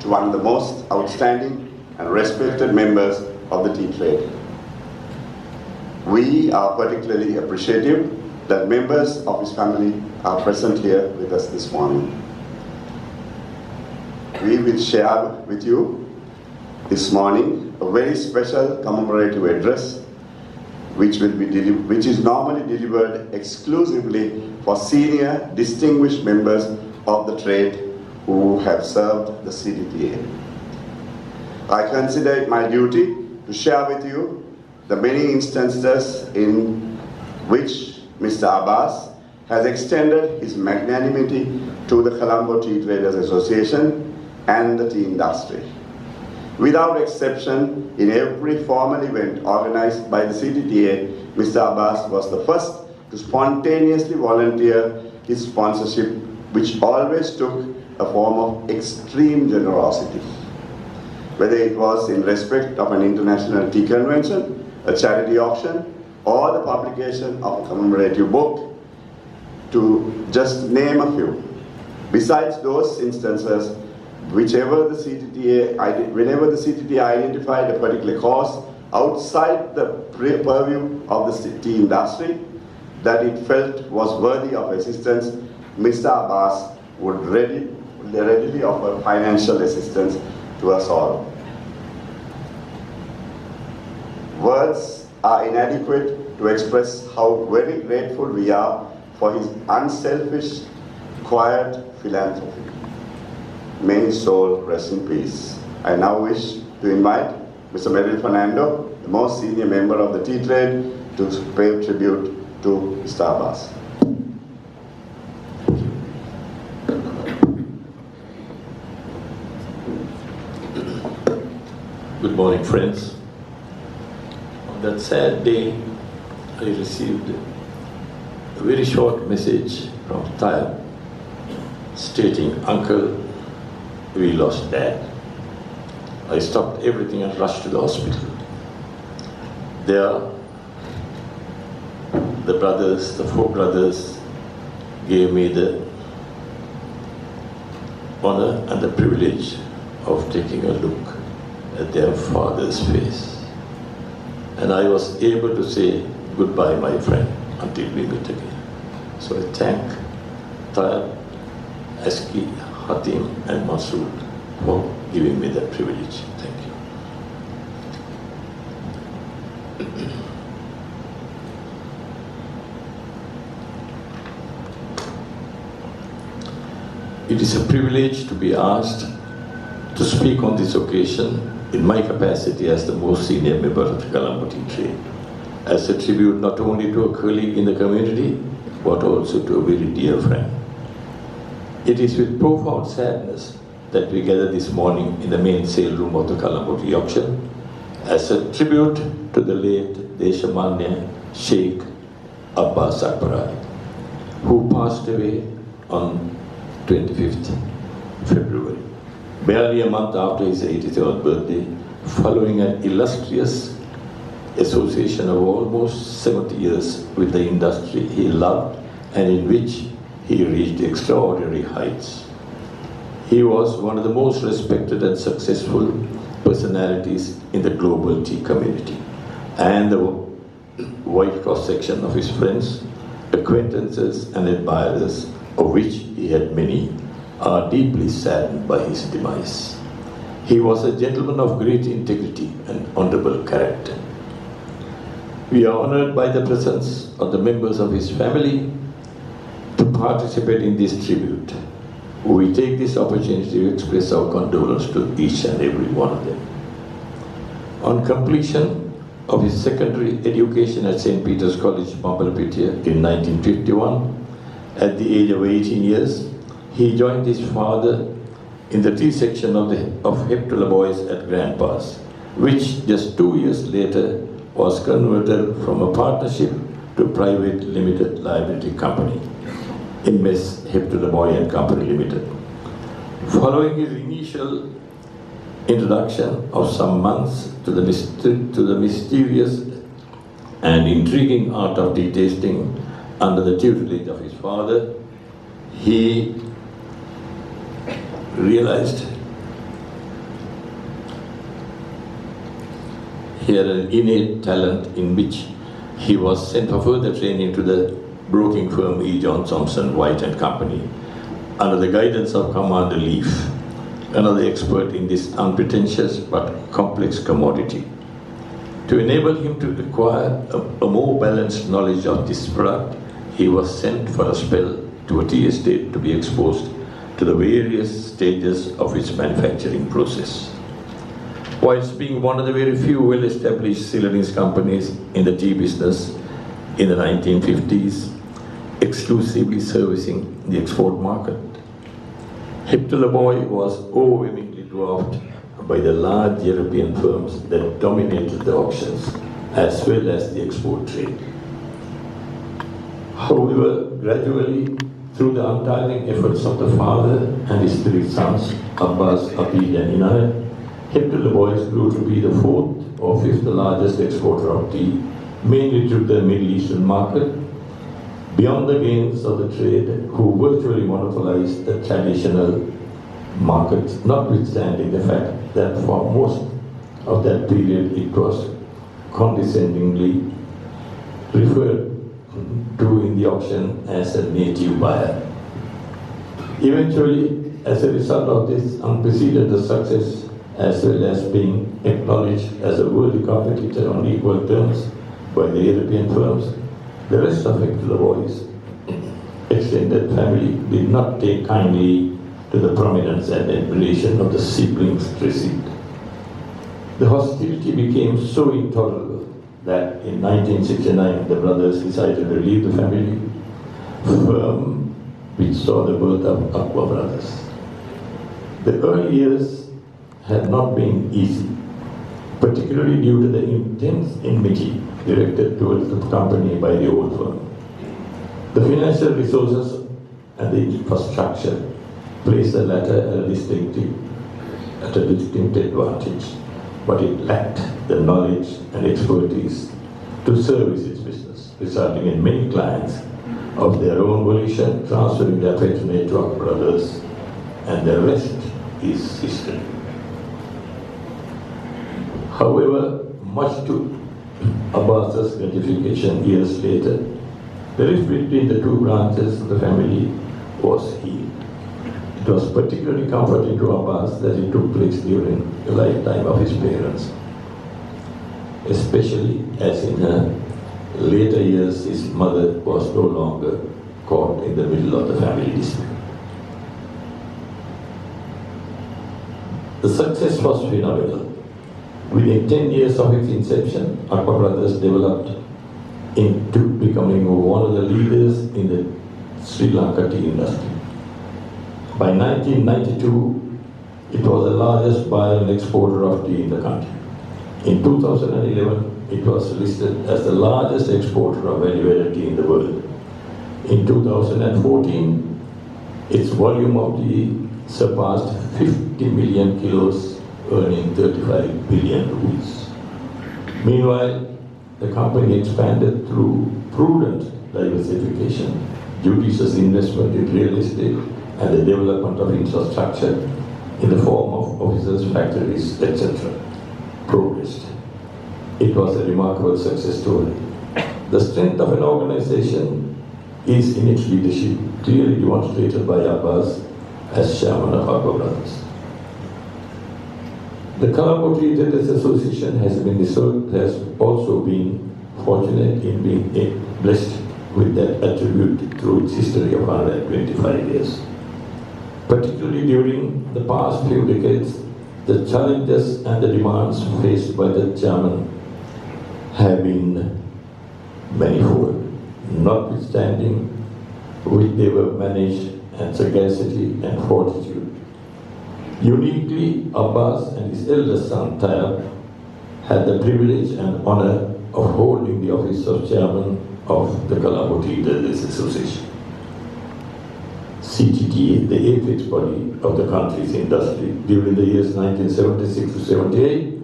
to one of the most outstanding and respected members of the tea trade. We are particularly appreciative that members of his family are present here with us this morning. We will share with you this morning a very special commemorative address which is normally delivered exclusively for senior distinguished members of the trade who have served the CTTA. I consider it my duty to share with you the many instances in which Mr. Abbas has extended his magnanimity to the Colombo Tea Traders Association and the tea industry. Without exception, in every formal event organized by the CTTA, Mr. Abbas was the first to spontaneously volunteer his sponsorship, which always took a form of extreme generosity. Whether it was in respect of an international tea convention, a charity auction, or the publication of a commemorative book, to just name a few. Besides those instances, whenever the CTTA identified a particular cause outside the purview of the tea industry that it felt was worthy of assistance, Mr. Abbas would readily offer financial assistance to us all. Words are inadequate to express how very grateful we are for his unselfish, quiet philanthropy. May his soul rest in peace. I now wish to invite Mr. Merrill Fernando, the most senior member of the tea trade, to pay tribute to Mr. Abbas. Good morning, friends. On that sad day, I received a very short message from Thailand stating, "Uncle, we lost Dad." I stopped everything and rushed to the hospital. There, the four brothers, gave me the honor and the privilege of taking a look at their father's face. And I was able to say, "Goodbye, my friend, until we meet again." So I thank Tayab, Aski, Hatim, and Masood for giving me that privilege. Thank you. It is a privilege to be asked to speak on this occasion in my capacity as the most senior member of the Colombo Tea Trade, as a tribute not only to a colleague in the community, but also to a very dear friend. It is with profound sadness that we gather this morning in the main sale room of the Colombo Tea Auction as a tribute to the late Deshamanya Sheikh Abbas Akbarai, who passed away on 25th February, barely a month after his 87th birthday, following an illustrious association of almost 70 years with the industry he loved and in which he reached extraordinary heights. He was one of the most respected and successful personalities in the global tea community, and the wide cross-section of his friends, acquaintances and admirers, of which he had many, are deeply saddened by his demise. He was a gentleman of great integrity and honorable character. We are honored by the presence of the members of his family to participate in this tribute. We take this opportunity to express our condolence to each and every one of them. On completion of his secondary education at St. Peter's College, Mapalapitiya in 1951, at the age of 18 years, he joined his father in the tea section of Heptula Boys at Grand Pass, which just 2 years later was converted from a partnership to private limited liability company, Invest Heptula Boy and Company Limited. Following his initial introduction of some months to the mysterious and intriguing art of tea tasting under the tutelage of his father, he realized He had an innate talent in which he was sent for further training to the broking firm E. John Thompson, White and Company, under the guidance of Commander Leaf, another expert in this unpretentious but complex commodity. To enable him to acquire a more balanced knowledge of this product, he was sent for a spell to a tea estate to be exposed to the various stages of its manufacturing process. Whilst being one of the very few well-established Ceylonese companies in the tea business in the 1950s, exclusively servicing the export market, Hiptalaboy was overwhelmingly dwarfed by the large European firms that dominated the auctions as well as the export trade. However, gradually, through the untiring efforts of the father and his three sons, Abbas, Abid and Inayat, Hiptalaboy grew to be the fourth or fifth largest exporter of tea, mainly to the Middle Eastern market, beyond the gains of the trade, who virtually monopolized the traditional markets, notwithstanding the fact that for most of that period it was condescendingly referred to in the auction as a native buyer. Eventually, as a result of this unprecedented success, as well as being acknowledged as a worthy competitor on equal terms by the European firms, the rest of Hiptalaboy's extended family did not take kindly to the prominence and admiration of the siblings received. The hostility became so intolerable that in 1969 the brothers decided to leave the family firm which saw the birth of Aqua Brothers. The early years had not been easy, particularly due to the intense enmity directed towards the company by the old firm. The financial resources and the infrastructure placed the latter at a distinct advantage, but it lacked the knowledge and expertise to service its business, resulting in many clients of their own volition transferring their patronage to Aqua Brothers, and the rest is history. However, much to Abbas's gratification years later, the rift between the two branches of the family was healed. It was particularly comforting to Abbas that it took place during the lifetime of his parents, especially as in her later years his mother was no longer caught in the middle of the family dispute. The success was phenomenal. Within 10 years of its inception, Aqua Brothers developed into becoming one of the leaders in the Sri Lanka tea industry. By 1992, it was the largest buyer and exporter of tea in the country. In 2011, it was listed as the largest exporter of value-added tea in the world. In 2014, its volume of tea surpassed 50 million kilos, earning 35 billion rupees. Meanwhile, the company expanded through prudent diversification, judicious investment in real estate, and the development of infrastructure in the form of offices, factories, etc. progressed. It was a remarkable success story. The strength of an organization is in its leadership, clearly demonstrated by Abbas as chairman of Aqua Brothers. The Colombo Tea Traders Association has also been fortunate in being blessed with that attribute through its history of 125 years. Particularly during the past few decades, the challenges and the demands faced by the chairman have been manifold, notwithstanding which they were managed and sagacity and fortitude. Uniquely, Abbas and his eldest son, Tayyab, had the privilege and honor of holding the office of chairman of the Colombo Tea Traders Association. CTTA, the apex body of the country's industry during the years 1976 to 78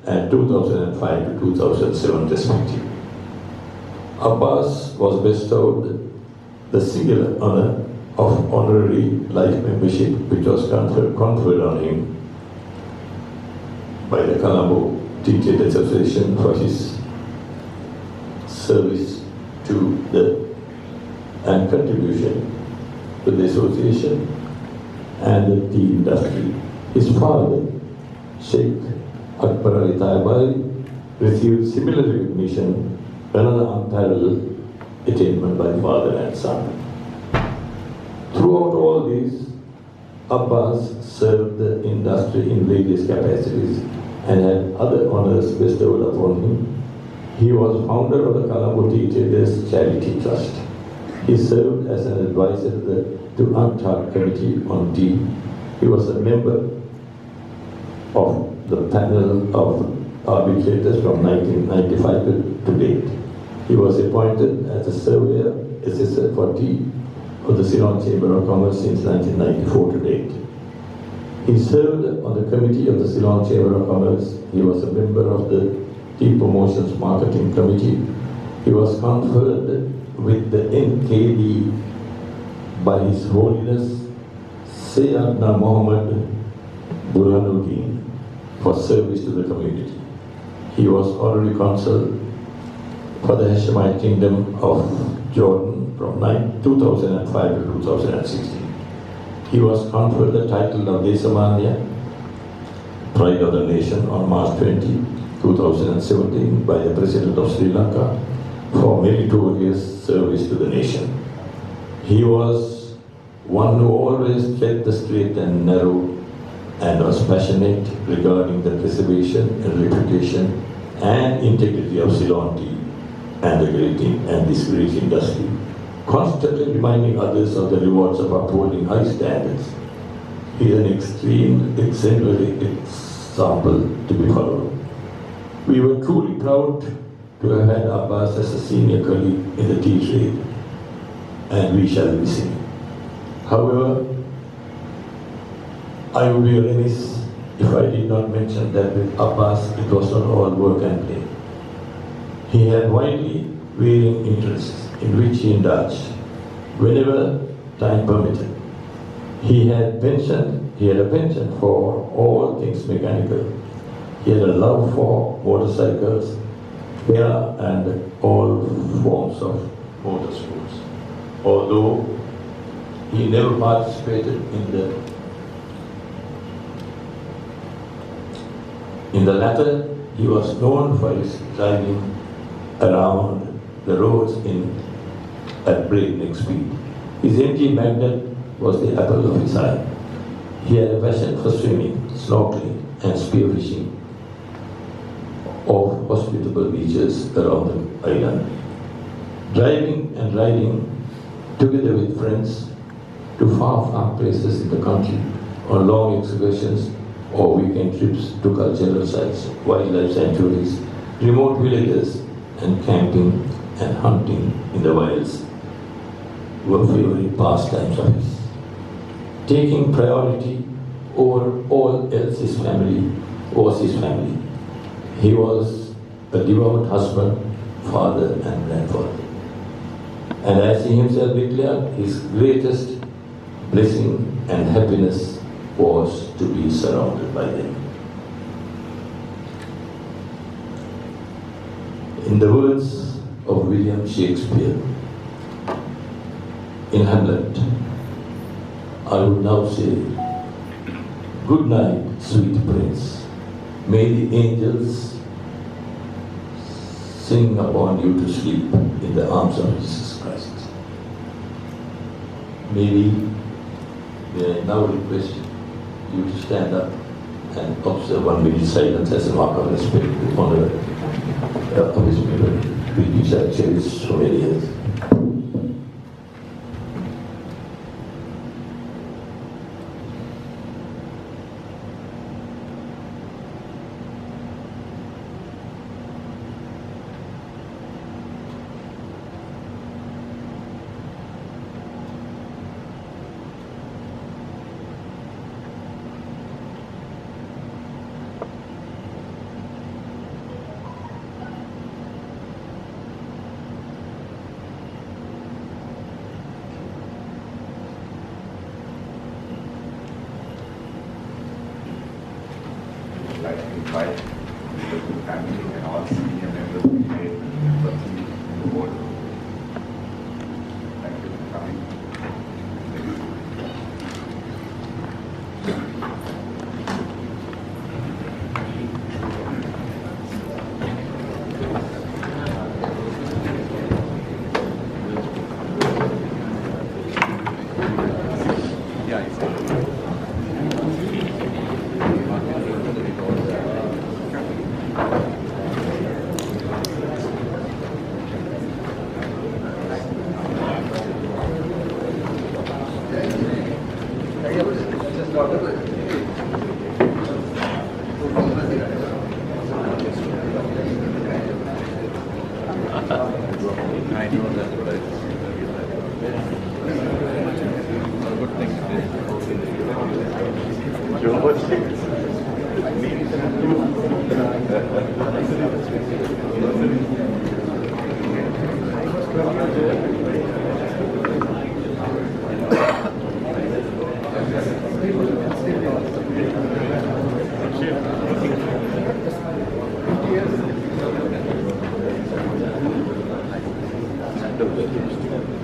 and 2005 to 2007 respectively. Abbas was bestowed the singular honor of honorary life membership, which was conferred on him by the Colombo Teachers Association for his service to and contribution to the association and the tea industry. His father, Sheikh Akbar Ali Taibai, received similar recognition, another unparalleled attainment by father and son. Throughout all this, Abbas served the industry in various capacities and had other honors bestowed upon him. He was founder of the Colombo Tea Traders Charity Trust. He served as an advisor to UNCTAD Committee on Tea. He was a member of the panel of arbitrators from 1995 to date. He was appointed as a surveyor assessor for tea of the Ceylon Chamber of Commerce since 1994 to date. He served on the committee of the Ceylon Chamber of Commerce. He was a member of the Tea Promotions Marketing Committee. He was conferred with the NKD by His Holiness Sayyidina Muhammad Burhanuddin for service to the community. He was honorary consul for the Hashemite Kingdom of Jordan from 2005 to 2016. He was conferred the title of Desamanya, Pride of the Nation, on March 20, 2017 by the President of Sri Lanka for meritorious service to the nation. He was one who always tread the straight and narrow and was passionate regarding the preservation and reputation and integrity of Ceylon tea and this great industry, constantly reminding others of the rewards of upholding high standards. He is an extreme, exemplary example to be followed. We were truly proud to have had Abbas as a senior colleague in the tea trade, and we shall miss him. However, I would be remiss if I did not mention that with Abbas it was not all work and play. He had widely varying interests in which he indulged whenever time permitted. He had a penchant for all things mechanical. He had a love for motorcycles, and all forms of motorsports. Although he never participated in the latter, he was known for his driving around the roads at breakneck speed. His MG Magnet was the apple of his eye. He had a passion for swimming, snorkeling, and spearfishing off hospitable beaches around the island. Driving and riding together with friends to far places in the country on long excursions or weekend trips to cultural sites, wildlife sanctuaries, remote villages, and camping and hunting in the wilds were favorite pastimes of his. Taking priority over all else was his family. He was a devout husband, father, and grandfather. And as he himself declared, his greatest blessing and happiness was to be surrounded by them. In the words of William Shakespeare, in Hamlet, I would now say, good night, sweet prince. May the angels sing upon you to sleep in the arms of Jesus Christ. May I now request you to stand up and observe 1 minute silence as a mark of respect and honor of his memory, which I cherished for many years. I'd like to invite the family and all senior members of the members of the board. Thank you for coming. Yeah, I know that, but a good thing to do.